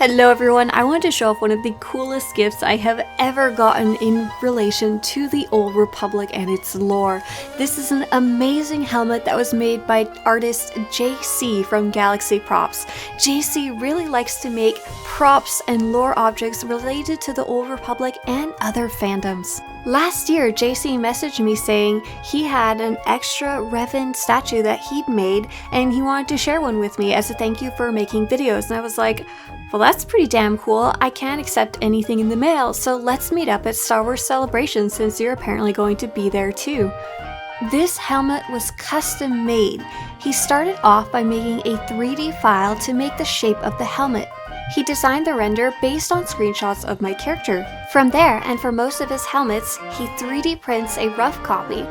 Hello everyone, I wanted to show off one of the coolest gifts I have ever gotten in relation to the Old Republic and its lore. This is an amazing helmet that was made by artist Jaycee from Galaxy Props. Jaycee really likes to make props and lore objects related to the Old Republic and other fandoms. Last year, Jaycee messaged me saying he had an extra Revan statue that he'd made and he wanted to share one with me as a thank you for making videos. And I was like, well, that's pretty damn cool. I can't accept anything in the mail, so let's meet up at Star Wars Celebration since you're apparently going to be there too. This helmet was custom made. He started off by making a 3D file to make the shape of the helmet. He designed the render based on screenshots of my character. From there, and for most of his helmets, he 3D prints a rough copy,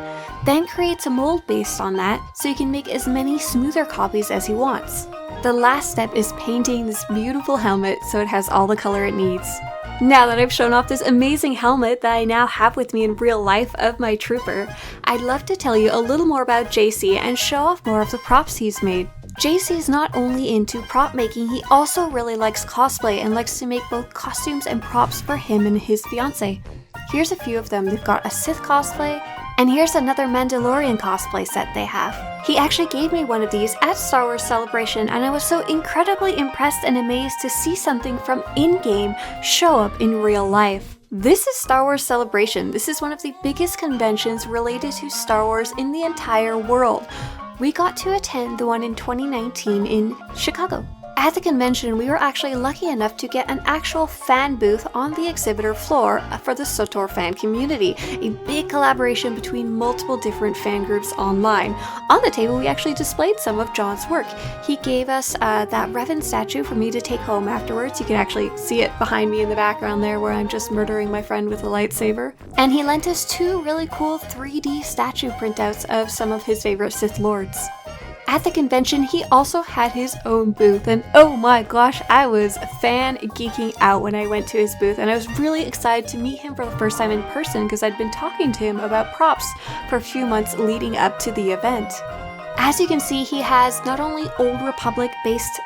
then creates a mold based on that so he can make as many smoother copies as he wants. The last step is painting this beautiful helmet so it has all the color it needs. Now that I've shown off this amazing helmet that I now have with me in real life of my trooper, I'd love to tell you a little more about Jaycee and show off more of the props he's made. Jaycee is not only into prop making, he also really likes cosplay and likes to make both costumes and props for him and his fiancée. Here's a few of them. They've got a Sith cosplay, and here's another Mandalorian cosplay set they have. He actually gave me one of these at Star Wars Celebration, and I was so incredibly impressed and amazed to see something from in-game show up in real life. This is Star Wars Celebration. This is one of the biggest conventions related to Star Wars in the entire world. We got to attend the one in 2019 in Chicago. At the convention, we were actually lucky enough to get an actual fan booth on the exhibitor floor for the SWTOR fan community, a big collaboration between multiple different fan groups online. On the table, we actually displayed some of John's work. He gave us that Revan statue for me to take home afterwards. You can actually see it behind me in the background there where I'm just murdering my friend with a lightsaber. And he lent us two really cool 3D statue printouts of some of his favorite Sith Lords. At the convention, he also had his own booth, and oh my gosh, I was fan geeking out when I went to his booth, and I was really excited to meet him for the first time in person because I'd been talking to him about props for a few months leading up to the event. As you can see, he has not only Old Republic based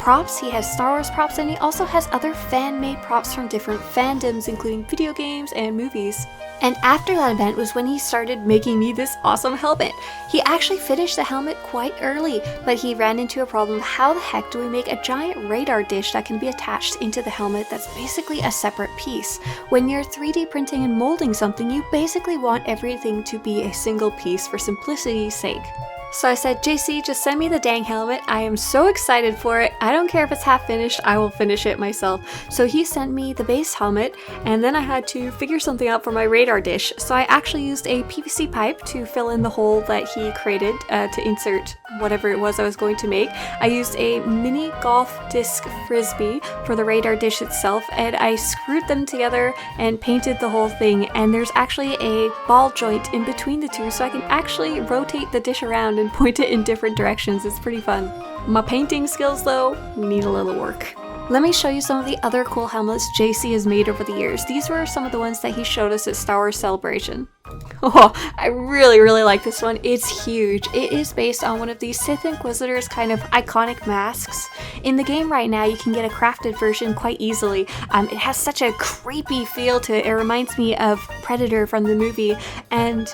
props, he has Star Wars props, and he also has other fan-made props from different fandoms, including video games and movies. And after that event was when he started making me this awesome helmet. He actually finished the helmet quite early, but he ran into a problem. How the heck do we make a giant radar dish that can be attached into the helmet that's basically a separate piece? When you're 3D printing and molding something, you basically want everything to be a single piece for simplicity's sake. So I said, Jaycee, just send me the dang helmet. I am so excited for it. I don't care if it's half finished, I will finish it myself. So he sent me the base helmet, and then I had to figure something out for my radar dish. So I actually used a PVC pipe to fill in the hole that he created to insert whatever it was I was going to make. I used a mini golf disc frisbee for the radar dish itself, and I screwed them together and painted the whole thing. And there's actually a ball joint in between the two, so I can actually rotate the dish around and point it in different directions. It's pretty fun. My painting skills, though, need a little work. Let me show you some of the other cool helmets Jaycee has made over the years. These were some of the ones that he showed us at Star Wars Celebration. Oh, I really like this one. It's huge. It is based on one of the Sith Inquisitor's kind of iconic masks. In the game right now, you can get a crafted version quite easily. It has such a creepy feel to it. It reminds me of Predator from the movie, and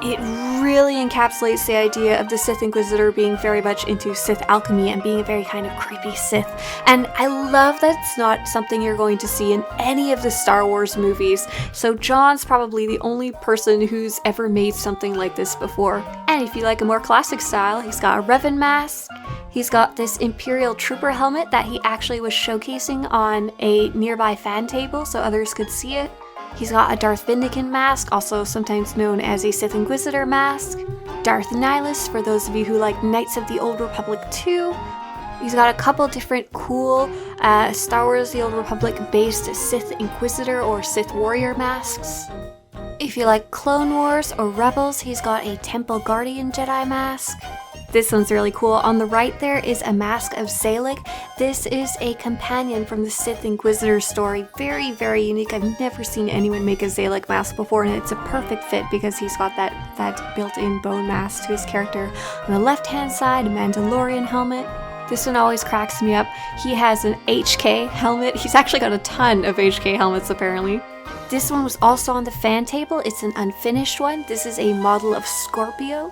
it really encapsulates the idea of the Sith Inquisitor being very much into Sith alchemy and being a very kind of creepy Sith. And I love that it's not something you're going to see in any of the Star Wars movies. So John's probably the only person who's ever made something like this before. And if you like a more classic style, he's got a Revan mask. He's got this Imperial Trooper helmet that he actually was showcasing on a nearby fan table so others could see it. He's got a Darth Vindican mask, also sometimes known as a Sith Inquisitor mask. Darth Nihilus, for those of you who like Knights of the Old Republic 2. He's got a couple different cool Star Wars The Old Republic based Sith Inquisitor or Sith Warrior masks. If you like Clone Wars or Rebels, he's got a Temple Guardian Jedi mask. This one's really cool. On the right there is a mask of Zalek. This is a companion from the Sith Inquisitor story. Very unique. I've never seen anyone make a Zalek mask before, and it's a perfect fit because he's got that built-in bone mask to his character. On the left-hand side, a Mandalorian helmet. This one always cracks me up. He has an HK helmet. He's actually got a ton of HK helmets apparently. This one was also on the fan table. It's an unfinished one. This is a model of Scorpio.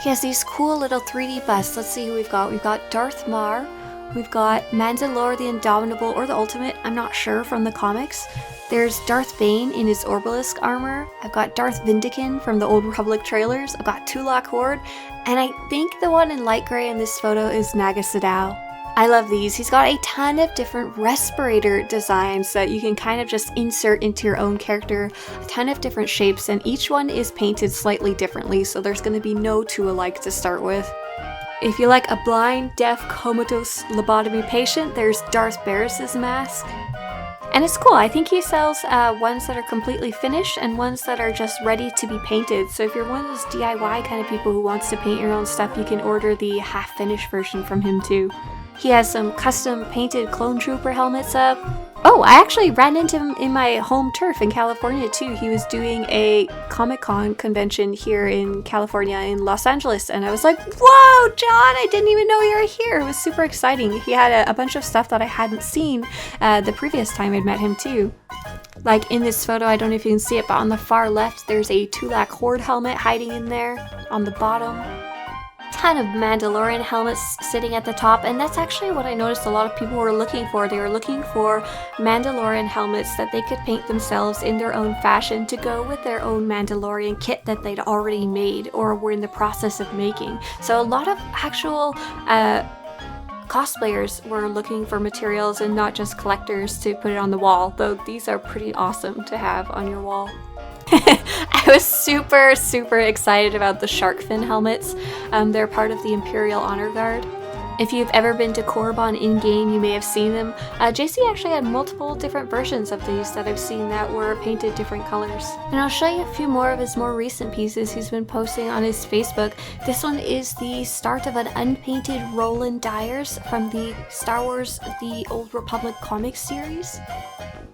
He has these cool little 3D busts. Let's see who we've got. We've got Darth Mar. We've got Mandalore the Indomitable, or the Ultimate, I'm not sure, from the comics. There's Darth Bane in his Orbalisk armor. I've got Darth Vindican from the Old Republic trailers. I've got Tulak Horde. And I think the one in light gray in this photo is Naga Sadow. I love these. He's got a ton of different respirator designs that you can kind of just insert into your own character. A ton of different shapes, and each one is painted slightly differently, so there's going to be no two alike to start with. If you like a blind, deaf, comatose lobotomy patient, there's Darth Barris's mask. And it's cool. I think he sells ones that are completely finished and ones that are just ready to be painted. So if you're one of those DIY kind of people who wants to paint your own stuff, you can order the half-finished version from him too. He has some custom painted Clone Trooper helmets up. Oh, I actually ran into him in my home turf in California too. He was doing a Comic-Con convention here in California in Los Angeles, and I was like, whoa, John, I didn't even know you were here. It was super exciting. He had a bunch of stuff that I hadn't seen the previous time I'd met him too. Like in this photo, I don't know if you can see it, but on the far left, there's a Tulak Horde helmet hiding in there on the bottom. Ton of Mandalorian helmets sitting at the top, and that's actually what I noticed a lot of people were looking for. They were looking for Mandalorian helmets that they could paint themselves in their own fashion to go with their own Mandalorian kit that they'd already made or were in the process of making. So a lot of actual cosplayers were looking for materials and not just collectors to put it on the wall, though these are pretty awesome to have on your wall. I was super excited about the shark fin helmets. They're part of the Imperial Honor Guard. If you've ever been to Korriban in-game, you may have seen them. Jaycee actually had multiple different versions of these that I've seen that were painted different colors. And I'll show you a few more of his more recent pieces he's been posting on his Facebook. This one is the start of an unpainted Roland Dyers from the Star Wars The Old Republic comic series.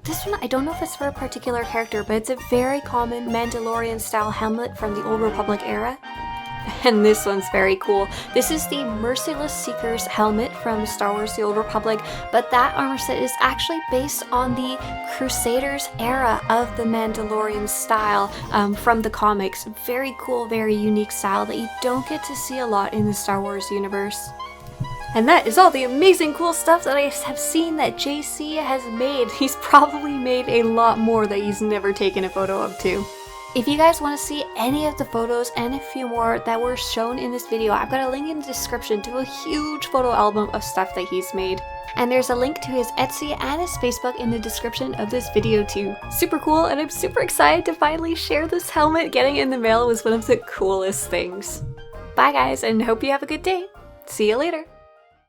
This one, I don't know if it's for a particular character, but it's a very common Mandalorian style helmet from the Old Republic era. And this one's very cool. This is the Merciless Seeker's helmet from Star Wars The Old Republic, but that armor set is actually based on the Crusaders era of the Mandalorian style from the comics. Very cool, very unique style that you don't get to see a lot in the Star Wars universe. And that is all the amazing cool stuff that I have seen that Jaycee has made. He's probably made a lot more that he's never taken a photo of too. If you guys want to see any of the photos and a few more that were shown in this video, I've got a link in the description to a huge photo album of stuff that he's made. And there's a link to his Etsy and his Facebook in the description of this video too. Super cool, and I'm super excited to finally share this helmet. Getting it in the mail was one of the coolest things. Bye guys, and hope you have a good day. See you later.